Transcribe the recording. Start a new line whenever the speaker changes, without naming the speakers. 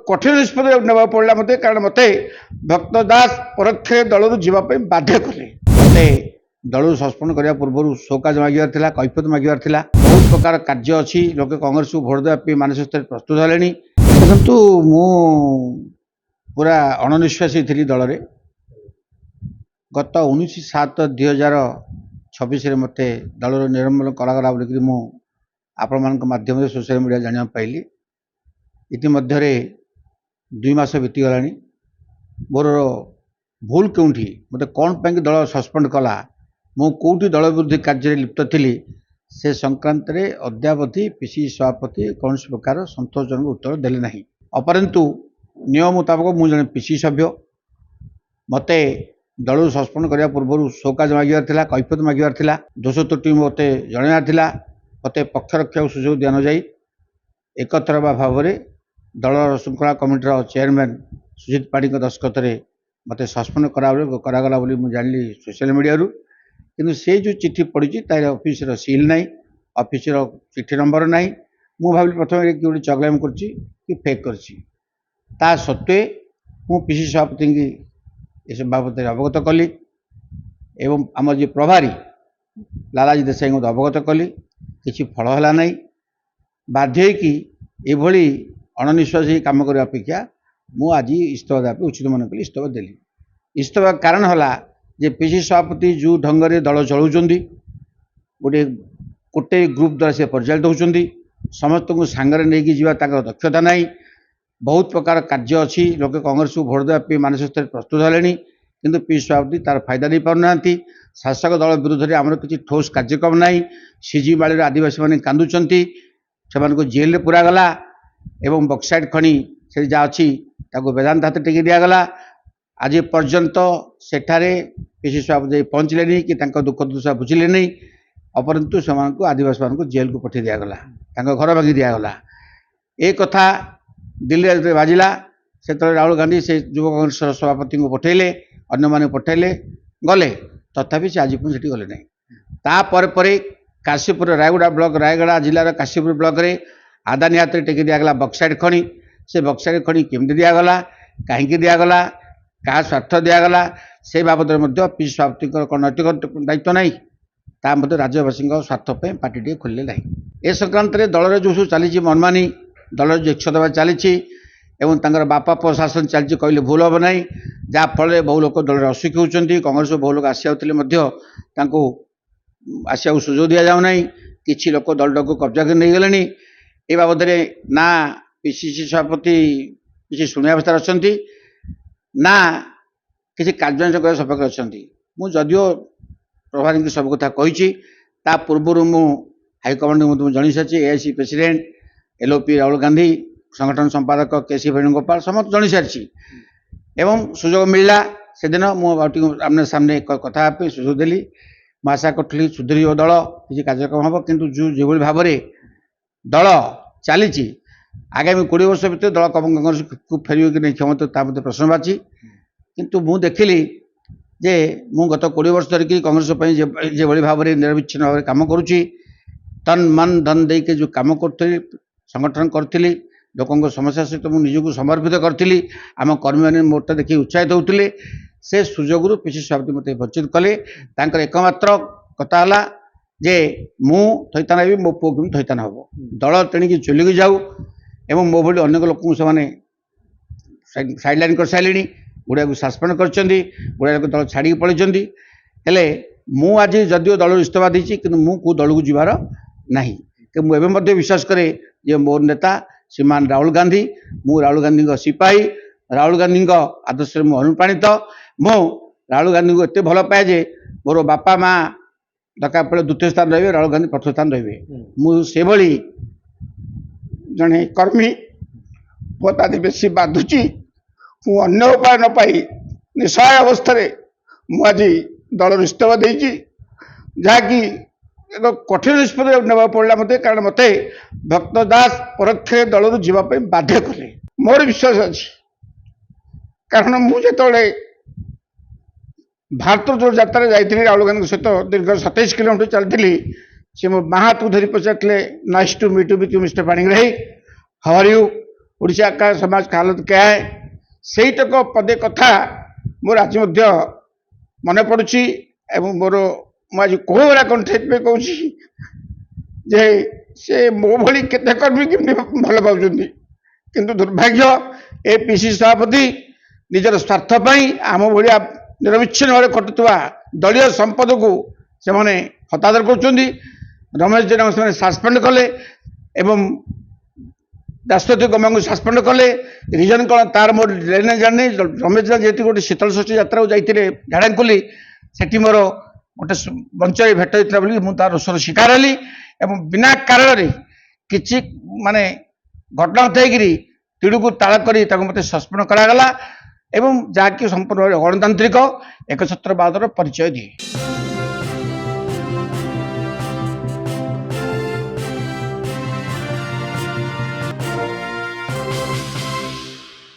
कठिन निष्पत्ति नेबा पड़ा मत कारण मत भक्त दास परोक्ष दल जावाई बाध्य कले मत दल सस्पेंड करने पूर्व शोकाज मागिबार थिला कैफियत मागिबार थिला बहुत प्रकार कार्य अच्छी लोके कांग्रेस को भोट देवाई मानसिक स्तर प्रस्तुत हेले देखु मु पूरा अणनिश्वासी थी दल में गत 19/7/2026 मत दल निलंबन करागला बोलिक आपण मान माध्यम सोशल मीडिया जाना पाइली इतिमध्य 2 मास बीतीगला मोर भूल क्योंठी मत कौन पर दल सस्पेंड कला मु कौटी दल विरोधी कार्य लिप्त थी से संक्रांत रे अद्यावधि पीसीसी सभापति कौन प्रकार संतोषजनक उत्तर देले नहीं अपरंतु नियम मुताबक मु जने पीसीसी सभ्य मत दल सस्पेंड करने पूर्व शोकाज मागिबार थिला कैफियत मागिबार थिला दोष त्रुटि मत जणाइबार थिला मत पक्ष रक्षा सुजोग दिया न जाई एकतरफा भाव में दल श्रृंखला कमिटर चेयरमैन सुजित पाढ़ी दस्खत मत सस्पेंड करागला बोली मुझे जानी सोशल मीडिया किंतु से जो चिट्ठी पड़ी तार ऑफिस सील ना ऑफिस चिट्ठी नंबर ना मुझे भाविली प्रथम कि चगलामी कर फेक कर सत्वे मु पीसीसी सभापति की इस बाबद अवगत कली एवं आम जो प्रभारी लालाजी देसाई को अवगत कली किसी फल है ना बाध्य कि ये अणनिश्वासी काम करने अपेक्षा मु आज इस्तीफा देवाई उचित मन कली इस्तीफा देली इस्तीफा कारण है जे पीसीसी सभापति जो ढंग से दल चलाउं गोटे गोटे ग्रुप द्वारा से परिचालित होती समस्त को सांगरे नहीं जीवा दक्षता ना बहुत प्रकार कार्य अच्छी लोके कांग्रेस को भोट देवाई मानसिक स्तर प्रस्तुत हेले किंतु पीसीसी सभापति तार फायदा नहीं पाना शासक दल विरोध में आमर किसी ठोस कार्यक्रम ना सीजी बाड़ी आदिवासी मैंने कांदुंट से जेल पूरा गला एवं बक्साइड खनि से जहाँ अच्छी वेदांत हाथ टेक दिगला आज पर्यंत सेठारे पीसीसी सभापति पहुँचले कि दुख दुर्दशा बुझिले नहीं अपरंतु से आदिवासी मान जेल को पठे दिगला घर भांगी दिगला ए कथा दिल्ली बाजिला से राहुल गांधी से युवा कांग्रेस सभापति को पठेले अन्य माने पठेले गले तथापि से आज से गले ना तापर काशीपुर रायगड़ा ब्लॉक रायगड़ा जिलार काशीपुर ब्लॉक रे आदानी हाथ टेक दिगला बक्साइड खनि से बक्साइड खनि केमती दिगला कहीं दिगला क्या स्वार्थ दिगला से बाबद पीसीसी सभापति नैतिक दायित्व ना ता राज्यवासी स्वार्थप पार्टी टे खोलिले ना ए संक्रांत दल जो सब चली मनमानी दल जो एकशतवा चली बापा पुओ शासन चलती कहले भूल हम ना जहाँफल बहु लोक दल असुखी होती कांग्रेस बहु लोक आसते आसिया सुजोग दि जाऊना किसी लोक दल को कब्जा कर नहीं गले ये बाबद ना पीसीसी सभापति किसी शुणा अवस्था अच्छा ना किसी कार्यान्वयन सपक्ष अच्छा मुझे प्रभारी की सब कथा कही पूर्व मु हाइकमांड जन सारी AIC president LOP Rahul Gandhi संगठन संपादक केसी वेणुगोपाल समस्त जन सारी एवं सुजोग मिलला से दिन मुझे सामने कथा सुजोग देली मैं आशा करी सुधीर दल किसी कार्यक्रम हम किंतु जो भाव में दल चली आगामी 20 वर्ष भितर दल कांग्रेस को फेर कि नहीं क्षमता मत प्रश्न बाची किंतु मुझे देखिली जे मु गत 20 वर्ष धरिक कांग्रेस जो भाव में निरविच्छिन्न भाव में कम करुच्ची तन मन धन दे के जो कम करी संगठन करी लोकों समस्या सहित मुझे निजक समर्पित करी आम कर्मी मैंने मोटा देखिए उत्साहित होते से सुजोग पीसीसी सभापति मत वंचित कले एकमात्र कथा जे मु थैतान हेबी मो पुओ केमि थैतान हम दल तेणिकी चुलिकी जाऊ एवं मो भली अनेक लोक से साइडलाइन कर सारे गुड़िया को सस्पेंड कर गुड़िया लोग दल छाड़ी पलैंट हेले मु आज जदिव दल इस्तीफा देती कि मु दल को जीवार ना मुझे विश्वास करे जे मोर नेता श्रीमान राहुल गांधी मु राहुल गांधी सिपाही राहुल गांधी आदर्श मु अनुप्राणित मु राहुल गांधी को एत भल पाए जे मोर बापा माँ दरकार पड़े द्वितीय स्थान रही राहुल गांधी प्रथम स्थान रे मुझे जड़े कर्मी मत आज बेसी बाधुची मु अन्य उपाय न पाई निसहाय अवस्था मुझे दल इस्तीफा देती जहाँकि एक कठिन निष्पत्ति नेबा पड़ा मत कारण मत भक्त दास परोक्ष दल जावाई बाध्य कले मोर विश्वास अच्छी कारण मुझे भारत जो यात्रा जाइए राहुल गांधी सहित दीर्घ 27 किलोमीटर चलती सी मो बाँ हाथ को धरी पचारे nice to meet you with mister Panigrahi how are you Odisha का समाज का हालत क्या है सेटक पदे कथा मोर आज मन पड़ुची एवं मोर मुझे कोहरा कंठे कहूँ जे से मो भली केते कर्मी केमती भल पाउछन्ती किंतु दुर्भाग्य ए पीसी सभापति निजर स्वार्थ आम भाया निरविच्छिन्न भाव कटुवा दलीय संपद को से हतादर कर रमेश जेना से सस्पेंड कले एवं दासपति गमा को सस्पेंड कले रिजन कौन तार मोर लेने जाने रमेश जेना जेहतु गोटे शीतल षष्ठी यात्रा जाते झाड़ाकुली से मोर गोटे बंचर भेट होता बोली मुझे रोषर शिकार हली एवं बिना कारण किसी माने घटना थी तिड़ को ताल कर मत सस्पेंड करागला एवं जहाँकि संपूर्ण गणतांत्रिक एकछत्रवादर परिचय दिए।